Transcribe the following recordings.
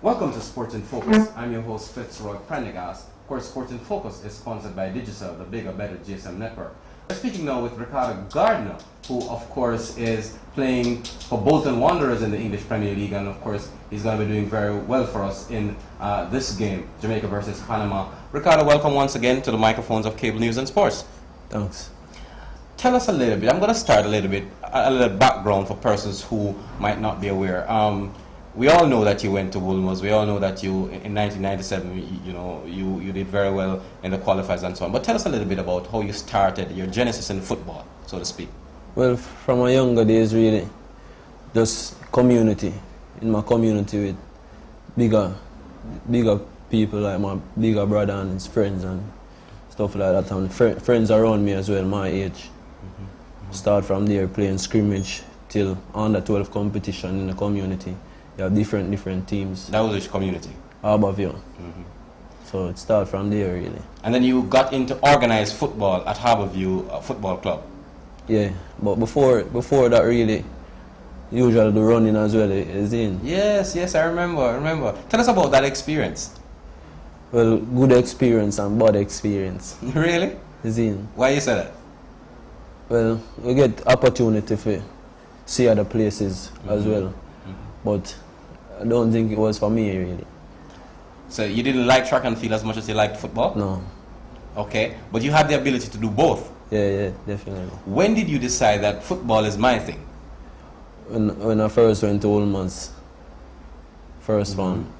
Welcome to Sports in Focus. I'm your host Fitzroy Prendergast. Of course, Sports in Focus is sponsored by Digiplay, the bigger, better GSM network. We're speaking now with Ricardo Gardner, who of course is playing for Bolton Wanderers in the English Premier League, and of course he's going to be doing very well for us in this game, Jamaica versus Panama. Ricardo, welcome once again to the microphones of Cable News and Sports. Thanks. Tell us a little bit. I'm going to start a little background for persons who might not be aware. We all know that you went to Wolmer's. We all know that you, in 1997, you did very well in the qualifiers and so on. But tell us a little bit about how you started, your genesis in football, so to speak. Well, from my younger days, really, just community. In my community with bigger people, like my bigger brother and his friends and stuff like that. And friends around me as well, my age. Start from there, playing scrimmage till under 12 competition in the community. You have different teams. That was which community? Harbourview. So it started from there, really. And then you got into organized football at Harbourview Football Club. Yeah, but before that, really, usually the running as well is in. Yes, I remember. Tell us about that experience. Well, good experience and bad experience. Really? Is in. Why you say that? Well, we get opportunity to see other places as well, but I don't think it was for me, really. So you didn't like track and field as much as you liked football? No. Okay, but you had the ability to do both. Yeah, definitely. When did you decide that football is my thing? When I first went to Wolmer's, first one.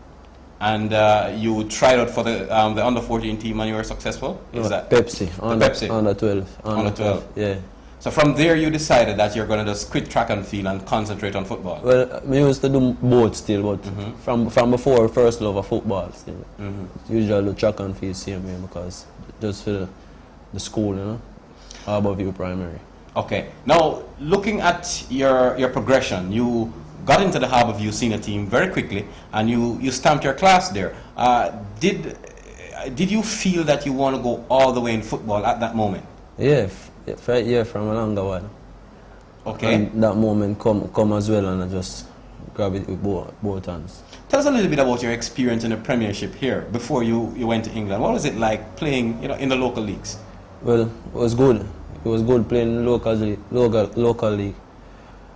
And you tried out for the under-14 team and you were successful? Is that Pepsi? Pepsi? Under 12. Under 12, yeah. So from there you decided that you're going to just quit track and field and concentrate on football? Well, I used to do both still, but from before, first love of football still. Usually the track and field same way because just for the school, Harbourview Primary. Okay. Now, looking at your progression, you got into the Harbourview senior team very quickly and you stamped your class there. Did you feel that you want to go all the way in football at that moment? Yeah, from a longer while. Okay. And that moment come as well, and I just grab it with both hands. Tell us a little bit about your experience in the Premiership here before you went to England. What was it like playing in the local leagues? Well, it was good. It was good playing local league.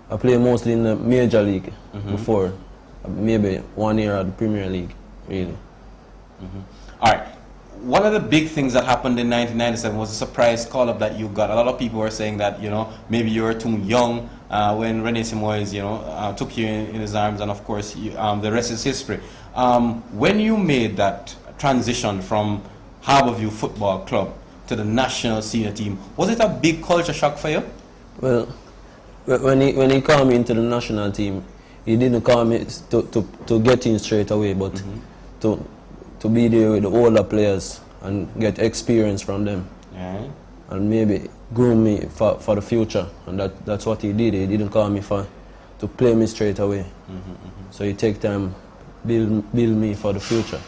I played mostly in the major league before, maybe 1 year at the Premier League, really. All right. One of the big things that happened in 1997 was a surprise call-up that you got. A lot of people were saying that, maybe you were too young when René Simoes, took you in his arms, and of course, the rest is history. When you made that transition from Harbourview Football Club to the national senior team, was it a big culture shock for you? Well, when he called me into the national team, he didn't call me to get in straight away, but to be there with the older players and get experience from them. Yeah. And maybe groom me for the future. And that's what he did. He didn't call me to play me straight away. So he take time, build me for the future.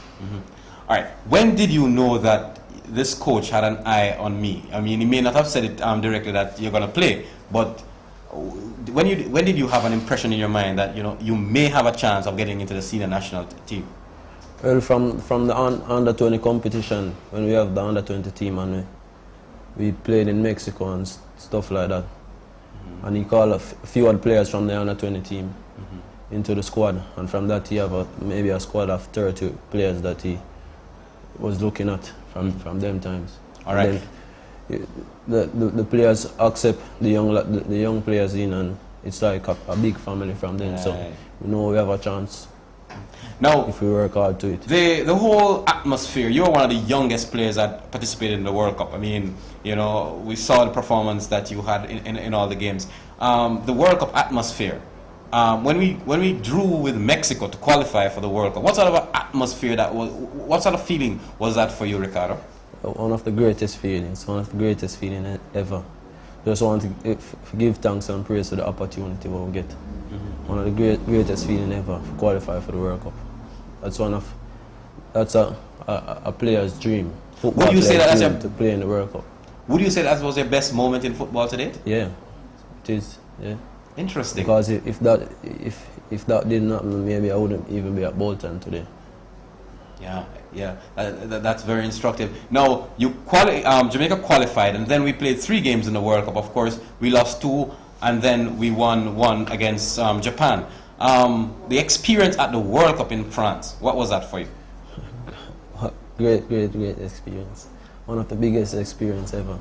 All right. When did you know that this coach had an eye on me? I mean, he may not have said it directly that you're going to play, but when did you have an impression in your mind that you may have a chance of getting into the senior national team? Well, from the under 20 competition, when we have the under 20 team and we played in Mexico and stuff like that, and he called a few other players from the under 20 team into the squad, and from that he have maybe a squad of 30 players that he was looking at from them times. All right. The players accept the young players in, and it's like a big family from them. So we know we have a chance. Now, if we work hard to it. The whole atmosphere, you're one of the youngest players that participated in the World Cup. I mean, we saw the performance that you had in all the games. The World Cup atmosphere, when we drew with Mexico to qualify for the World Cup, what sort of atmosphere what sort of feeling was that for you, Ricardo? One of the greatest feelings ever. Just want to give thanks and praise for the opportunity we get. One of the greatest feelings ever to qualify for the World Cup. That's a player's dream. Would you say that to play in the World Cup? Would you say that was your best moment in football to date? Yeah, it is. Yeah. Interesting. Because if if that didn't happen, maybe I wouldn't even be at Bolton today. Yeah, yeah, that's very instructive. Now, Jamaica qualified, and then we played 3 games in the World Cup. Of course, we lost 2, and then we won 1 against Japan. The experience at the World Cup in France, what was that for you? Great experience. One of the biggest experience ever.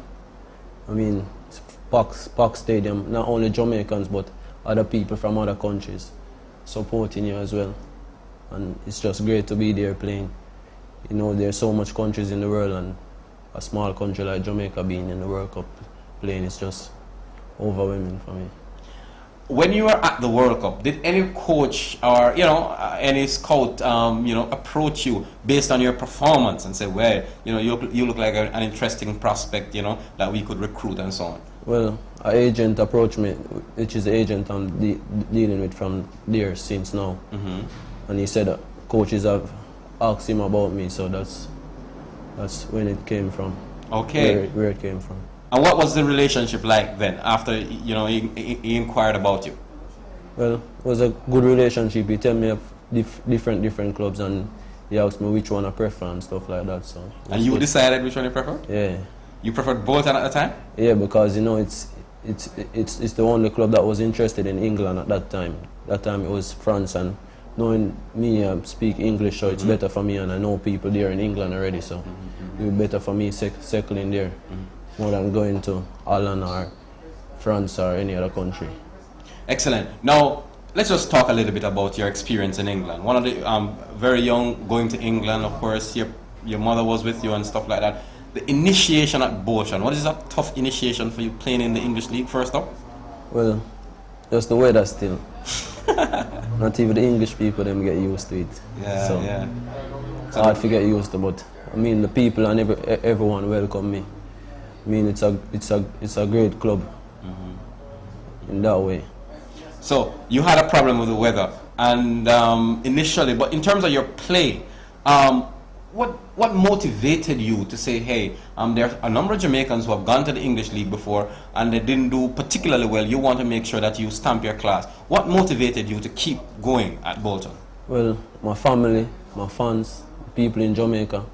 I mean, Park Stadium, not only Jamaicans, but other people from other countries supporting you as well. And it's just great to be there playing. You know, there's so much countries in the world, and a small country like Jamaica being in the World Cup playing is just overwhelming for me. When you were at the World Cup, did any coach or any scout approach you based on your performance and say, well, you look like an interesting prospect, that we could recruit and so on? Well, an agent approached me, which is the agent I'm dealing with from there since now. Mm-hmm. And he said that coaches have asked him about me, so that's when it came from. Okay. Where it came from. And what was the relationship like then, after he inquired about you? Well, it was a good relationship. He tell me of different clubs, and he asked me which one I prefer and stuff like that. So. And you decided which one you preferred? Yeah. You preferred Bolton at the time? Yeah, because it's the only club that was interested in England at that time. That time it was France, and knowing me, I speak English, so it's better for me, and I know people there in England already, so it would be better for me settling there more than going to Ireland or France or any other country. Excellent. Now, let's just talk a little bit about your experience in England. One of the very young, going to England, of course, your mother was with you and stuff like that. The initiation at Bolton, what is that tough initiation for you playing in the English League first up? Well, just the weather still. Not even the English people, them get used to it. Yeah, so yeah. It's hard to get used to, but I mean the people and everyone welcome me. I mean it's a great club in that way. So you had a problem with the weather, and initially, but in terms of your play, what motivated you to say, hey, there are a number of Jamaicans who have gone to the English League before and they didn't do particularly well. You want to make sure that you stamp your class. What motivated you to keep going at Bolton? Well, my family, my fans, people in Jamaica,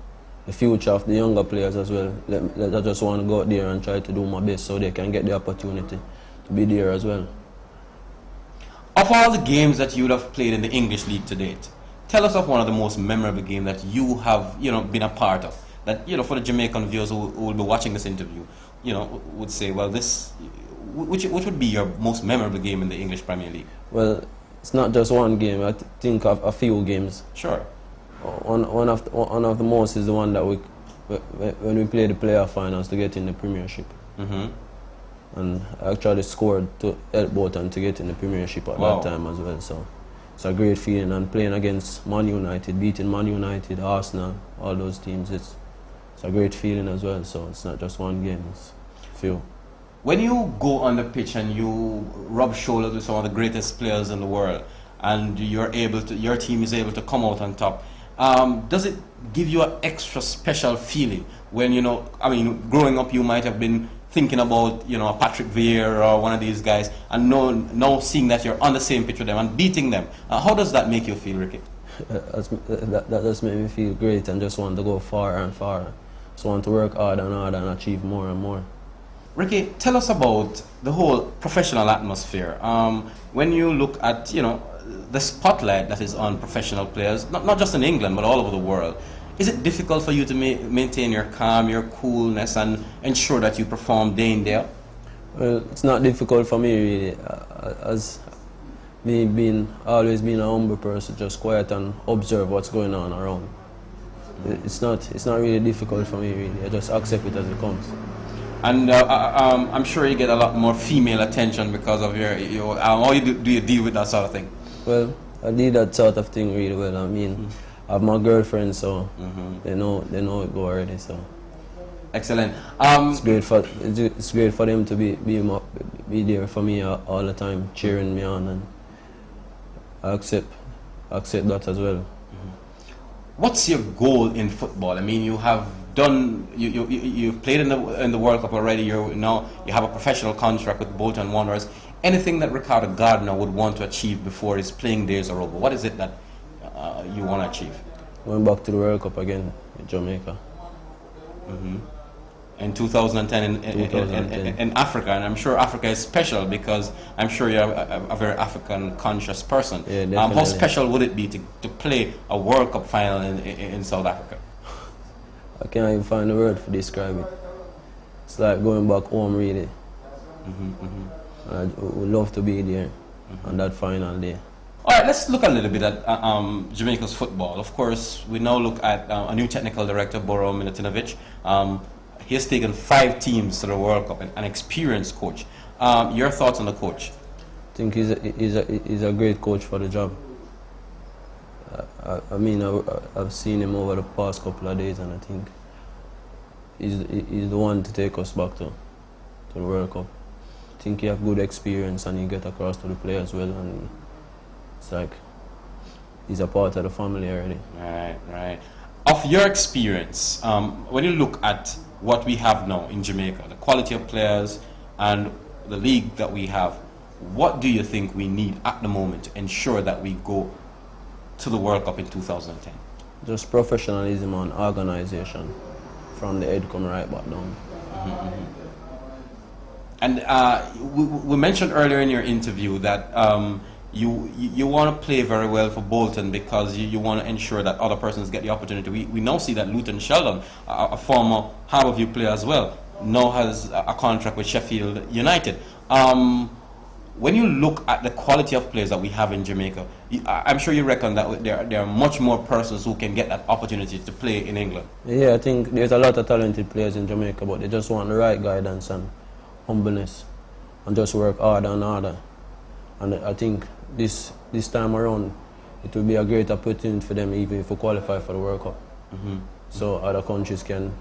the future of the younger players as well. I just want to go out there and try to do my best so they can get the opportunity to be there as well. Of all the games that you would have played in the English League to date, tell us of one of the most memorable games that you have, been a part of. That, for the Jamaican viewers who will be watching this interview, would say, well, which would be your most memorable game in the English Premier League? Well, it's not just one game. I think of a few games. Sure. One of the most is the one that when we played the playoff finals to get in the Premiership. Mm-hmm. And I actually scored to help Bolton to get in the Premiership at that time as well. So it's a great feeling, and playing against Man United, beating Man United, Arsenal, all those teams, it's a great feeling as well. So it's not just one game, it's a few. When you go on the pitch and you rub shoulders with some of the greatest players in the world, and your team is able to come out on top, does it give you an extra special feeling when, growing up you might have been thinking about, a Patrick Vieira or one of these guys, and now seeing that you're on the same pitch with them and beating them? How does that make you feel, Ricky? That just made me feel great and just want to go far and far. Just want to work hard and hard and achieve more and more. Ricky, tell us about the whole professional atmosphere. When you look at, the spotlight that is on professional players, not just in England, but all over the world, is it difficult for you to maintain your calm, your coolness, and ensure that you perform day in, day out? Well, it's not difficult for me really, as me always being a humble person, just quiet and observe what's going on around. It's not really difficult for me really. I just accept it as it comes. And I'm sure you get a lot more female attention because of your how do you deal with that sort of thing? Well, I did that sort of thing really well. I mean, I have my girlfriend, so they know it go already. So excellent. It's great for them to be there for me all the time, cheering me on, and I accept that as well. What's your goal in football? I mean, you have done you've played in the World Cup already. You have a professional contract with Bolton Wanderers. anything that Ricardo Gardner would want to achieve before his playing days are over? What is it that you want to achieve? Going back to the World Cup again in Jamaica. In 2010 in Africa, and I'm sure Africa is special because I'm sure you're a very African conscious person. Yeah, definitely. How special would it be to play a World Cup final in South Africa? I can't even find a word to describe it. It's like going back home, really. I would love to be there on that final day. All right, let's look a little bit at Jamaica's football. Of course, we now look at a new technical director, Boro Milutinovic. He has taken 5 teams to the World Cup, an experienced coach. Your thoughts on the coach? I think he's a great coach for the job. I mean, I've seen him over the past couple of days, and I think he's the one to take us back to the World Cup. I think he have good experience, and he get across to the players well, and it's like he's a part of the family already. Right. Of your experience, when you look at what we have now in Jamaica, the quality of players and the league that we have, what do you think we need at the moment to ensure that we go to the World Cup in 2010? Just professionalism and organization from the head come right back down. And we mentioned earlier in your interview that you want to play very well for Bolton because you want to ensure that other persons get the opportunity. We now see that Luton Sheldon, a former Harbourview player as well, now has a contract with Sheffield United. When you look at the quality of players that we have in Jamaica, I'm sure you reckon that there are much more persons who can get that opportunity to play in England. Yeah, I think there's a lot of talented players in Jamaica, but they just want the right guidance and humbleness and just work harder and harder. And I think this time around, it will be a great opportunity for them even if we qualify for the World Cup. So other countries can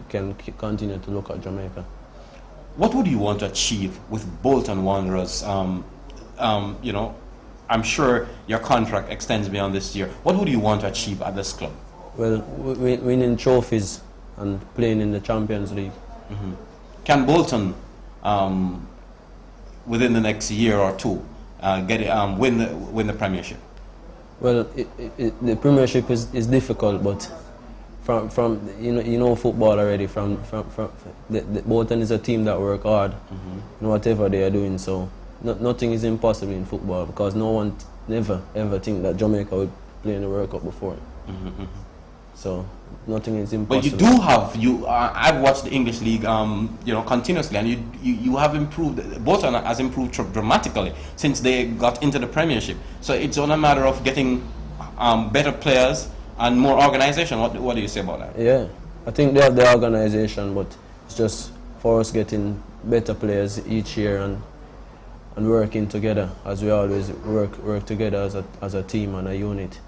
continue to look at Jamaica. What would you want to achieve with Bolton Wanderers? You know, I'm sure your contract extends beyond this year. What would you want to achieve at this club? Well, winning trophies and playing in the Champions League. Can Bolton, within the next year or two, win the Premiership? Well, the Premiership is difficult, but from you know football already. The Bolton is a team that work hard, in whatever they are doing. So nothing is impossible in football because no one never ever think that Jamaica would play in the World Cup before. So nothing is impossible. But you do have I've watched the English league, you know, continuously, and you have improved. Bolton has improved dramatically since they got into the Premiership. So it's on a matter of getting better players and more organization. What do you say about that? Yeah, I think they have the organization, but it's just for us getting better players each year and working together as we always work together as a team and a unit.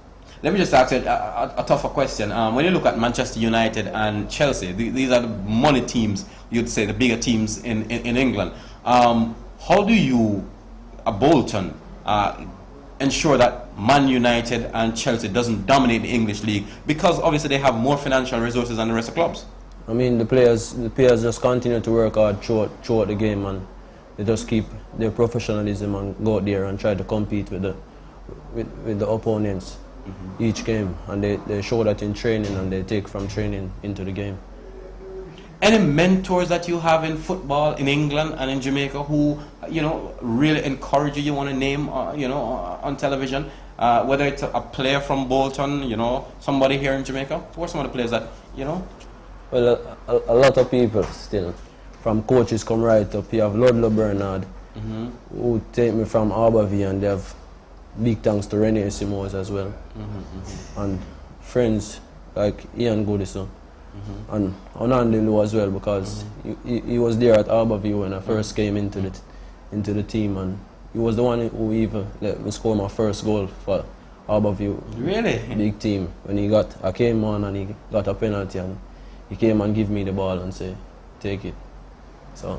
Let me just ask you a tougher question. When you look at Manchester United and Chelsea, these are the money teams, you'd say, the bigger teams in England. How do you, Bolton, ensure that Man United and Chelsea doesn't dominate the English league? Because obviously they have more financial resources than the rest of clubs. I mean, the players just continue to work hard throughout the game, and they just keep their professionalism and go out there and try to compete with the opponents. Each game, and they show that in training, and they take from training into the game. Any mentors that you have in football in England and in Jamaica who, you know, really encourage you? You want to name, you know, on television, whether it's a player from Bolton, you know, somebody here in Jamaica? Who are some of the players that, you know? Well, a lot of people still, from coaches come right up. You have Ludlow Bernard, who take me from Harbourview, and they have big thanks to Rene Simons as well, and friends like Ian Goodison, and Onandilu as well, because he was there at Harbourview when I first came into the team, and he was the one who even let me score my first goal for Harbourview. Really? Big team. When I came on and he got a penalty, and he came and give me the ball and say, take it. So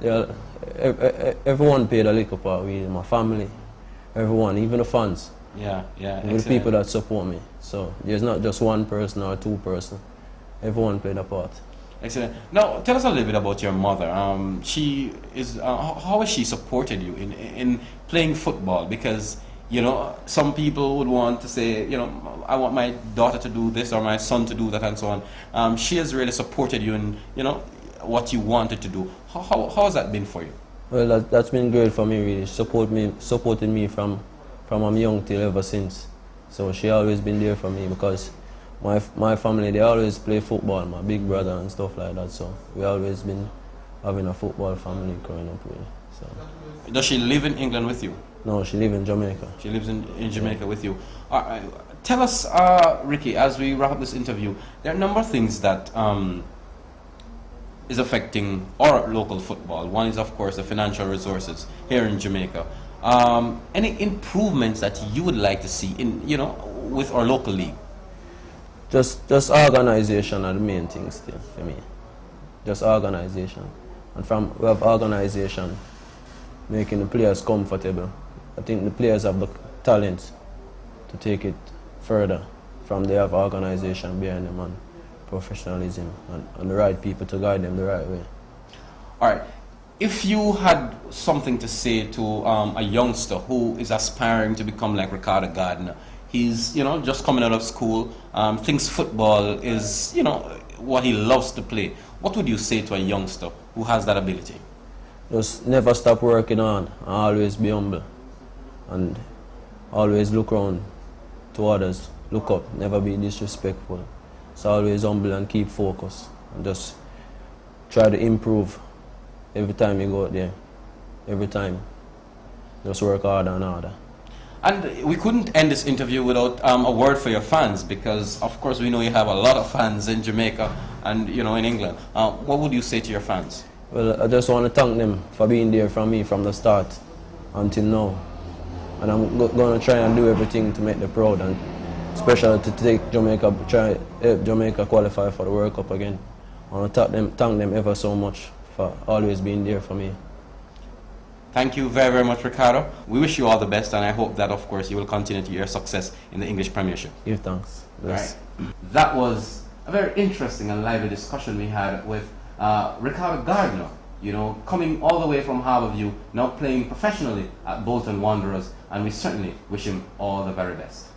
yeah, everyone played a little part. My family. Everyone, even the fans. Yeah. Even the people that support me. So there's not just one person or two person. Everyone played a part. Excellent. Now, tell us a little bit about your mother. She is. How has she supported you in playing football? Because you know, some people would want to say, you know, I want my daughter to do this or my son to do that, and so on. She has really supported you in, you know, what you wanted to do. How has that been for you? Well, that's been great for me, really. Supported me from I'm young till ever since. So she always been there for me because my family, they always play football, my big brother and stuff like that. So we always been having a football family growing up, really. So. Does she live in England with you? No, she lives in Jamaica. She lives in Jamaica with you. Tell us, Ricky, as we wrap up this interview, there are a number of things that is affecting our local football. One is, of course, the financial resources here in Jamaica. Any improvements that you would like to see in, you know, with our local league? Just organization are the main things still for me. Just organization. And from we have organization, making the players comfortable. I think the players have the talent to take it further from they have organization behind them and professionalism and the right people to guide them the right way. All right. If you had something to say to a youngster who is aspiring to become like Ricardo Gardner, he's, you know, just coming out of school, thinks football is, you know, what he loves to play. What would you say to a youngster who has that ability? Just never stop working hard and always be humble and always look around to others, look up, never be disrespectful. So always humble and keep focused and just try to improve every time you go out there, every time. Just work harder and harder. And we couldn't end this interview without a word for your fans, because of course we know you have a lot of fans in Jamaica and, you know, in England. What would you say to your fans? Well, I just want to thank them for being there for me from the start until now. And I'm going to try and do everything to make them proud, and especially to take Jamaica, try help Jamaica qualify for the World Cup again. I want to thank them ever so much for always being there for me. Thank you very, very much, Ricardo. We wish you all the best, and I hope that, of course, you will continue to your success in the English Premiership. Give thanks. Yes. Right. That was a very interesting and lively discussion we had with Ricardo Gardner, you know, coming all the way from Harbourview, now playing professionally at Bolton Wanderers, and we certainly wish him all the very best.